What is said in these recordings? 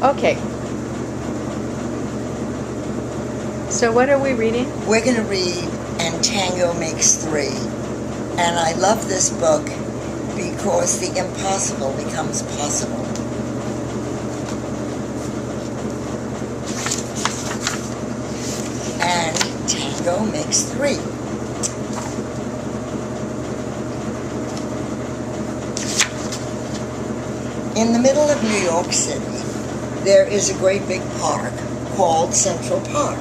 Okay. So what are we reading? We're going to read And Tango Makes Three. And I love this book because the impossible becomes possible. And Tango Makes Three. In the middle of New York City, there is a great big park called Central Park.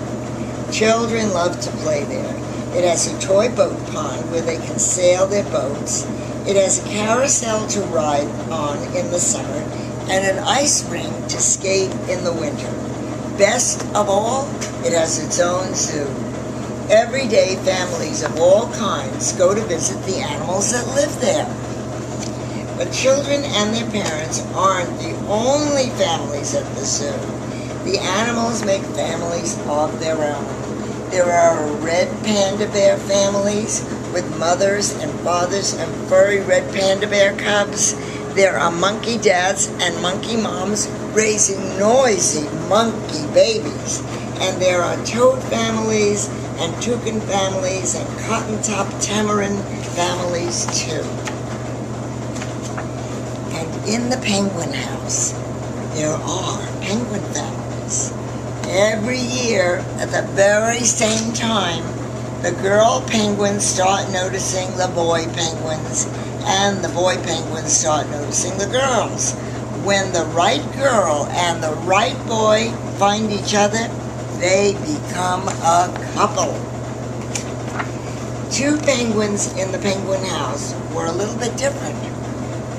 Children love to play there. It has a toy boat pond where they can sail their boats. It has a carousel to ride on in the summer and an ice rink to skate in the winter. Best of all, it has its own zoo. Every day, families of all kinds go to visit the animals that live there. But children and their parents aren't the only families at the zoo. The animals make families of their own. There are red panda bear families with mothers and fathers and furry red panda bear cubs. There are monkey dads and monkey moms raising noisy monkey babies. And there are toad families and toucan families and cotton-top tamarin families too. And in the penguin house, there are penguin families. Every year, at the very same time, the girl penguins start noticing the boy penguins, and the boy penguins start noticing the girls. When the right girl and the right boy find each other, they become a couple. Two penguins in the penguin house were a little bit different.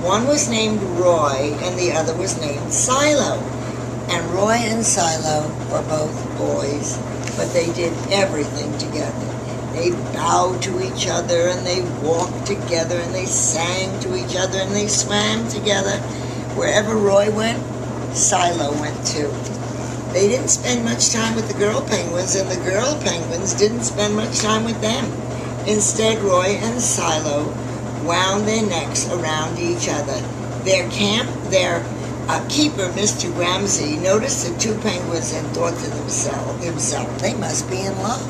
One was named Roy and the other was named Silo. And Roy and Silo were both boys, but they did everything together. They bowed to each other and they walked together and they sang to each other and they swam together. Wherever Roy went, Silo went too. They didn't spend much time with the girl penguins and the girl penguins didn't spend much time with them. Instead, Roy and Silo wound their necks around each other. Their keeper, Mr. Gramsci, noticed the two penguins and thought to himself, they must be in love.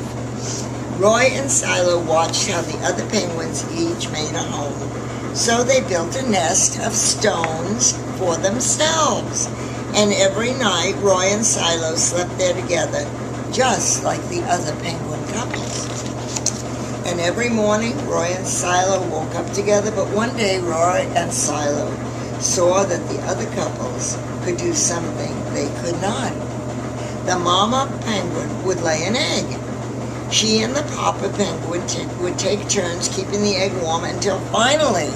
Roy and Silo watched how the other penguins each made a home. So they built a nest of stones for themselves. And every night, Roy and Silo slept there together, just like the other penguin couples. And every morning, Roy and Silo woke up together, but one day Roy and Silo saw that the other couples could do something they could not. The mama penguin would lay an egg. She and the papa penguin would take turns keeping the egg warm until finally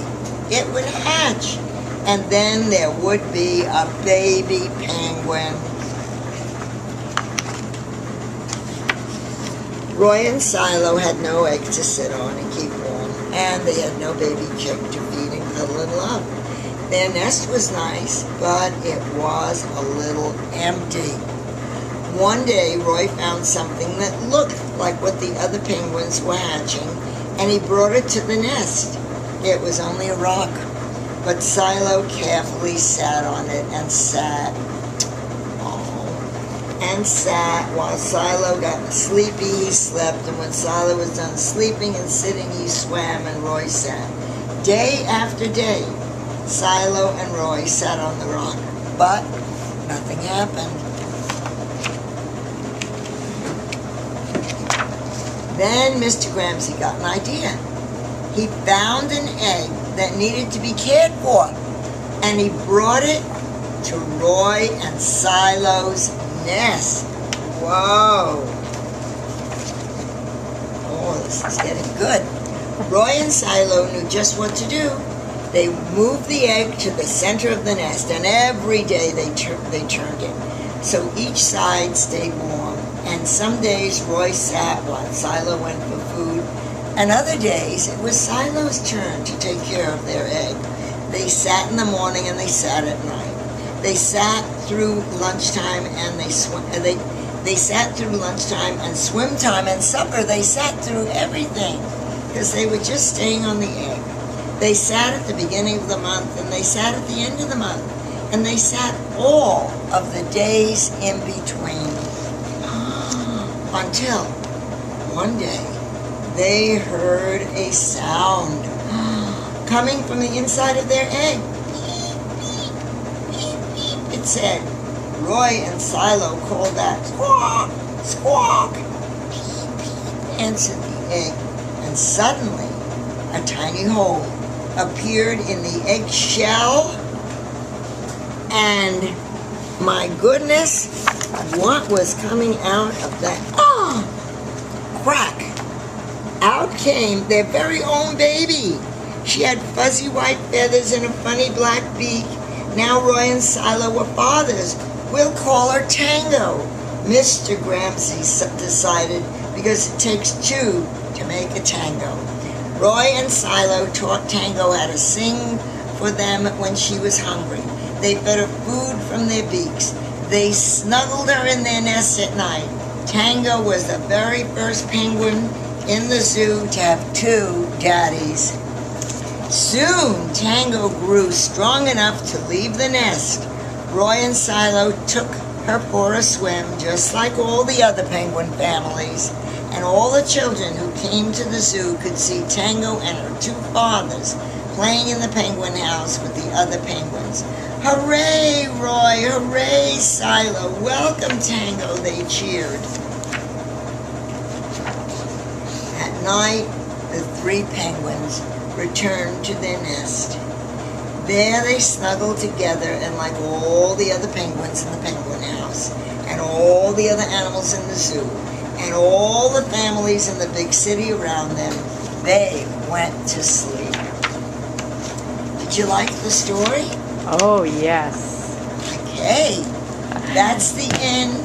it would hatch. And then there would be a baby penguin. Roy and Silo had no egg to sit on and keep warm, and they had no baby chick to feed and cuddle and love. Their nest was nice, but it was a little empty. One day, Roy found something that looked like what the other penguins were hatching, and he brought it to the nest. It was only a rock, but Silo carefully sat on it and sat. And sat. While Silo got sleepy, he slept, and when Silo was done sleeping and sitting, he swam and Roy sat. Day after day, Silo and Roy sat on the rock, but nothing happened. Then Mr. Gramsci got an idea. He found an egg that needed to be cared for, and he brought it to Roy and Silo's nest. Whoa. Oh, this is getting good. Roy and Silo knew just what to do. They moved the egg to the center of the nest, and every day they turned it, so each side stayed warm. And some days Roy sat while Silo went for food, and other days it was Silo's turn to take care of their egg. They sat in the morning and they sat at night. They sat through lunchtime and they sat through lunchtime and swim time and supper. They sat through everything because they were just staying on the egg. They sat at the beginning of the month and they sat at the end of the month, and they sat all of the days in between. Until one day they heard a sound coming from the inside of their egg. It said, Roy and Silo called that squawk, squawk. Answered the egg, and suddenly a tiny hole appeared in the eggshell, and my goodness, what was coming out of that crack? Out came their very own baby. She had fuzzy white feathers and a funny black beak. Now Roy and Silo were fathers. We'll call her Tango, Mr. Gramsci decided, because it takes two to make a tango. Roy and Silo taught Tango how to sing for them when she was hungry. They fed her food from their beaks. They snuggled her in their nest at night. Tango was the very first penguin in the zoo to have two daddies. Soon, Tango grew strong enough to leave the nest. Roy and Silo took her for a swim, just like all the other penguin families. And all the children who came to the zoo could see Tango and her two fathers playing in the penguin house with the other penguins. Hooray, Roy! Hooray, Silo! Welcome, Tango! They cheered. At night, the three penguins returned to their nest. There they snuggled together, and like all the other penguins in the penguin house, and all the other animals in the zoo, and all the families in the big city around them, they went to sleep. Did you like the story? Oh, yes. Okay, that's the end,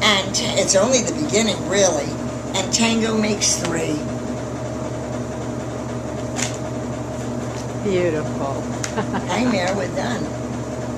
and it's only the beginning, really, and Tango makes 3. Beautiful. Hi, Mare, we're done.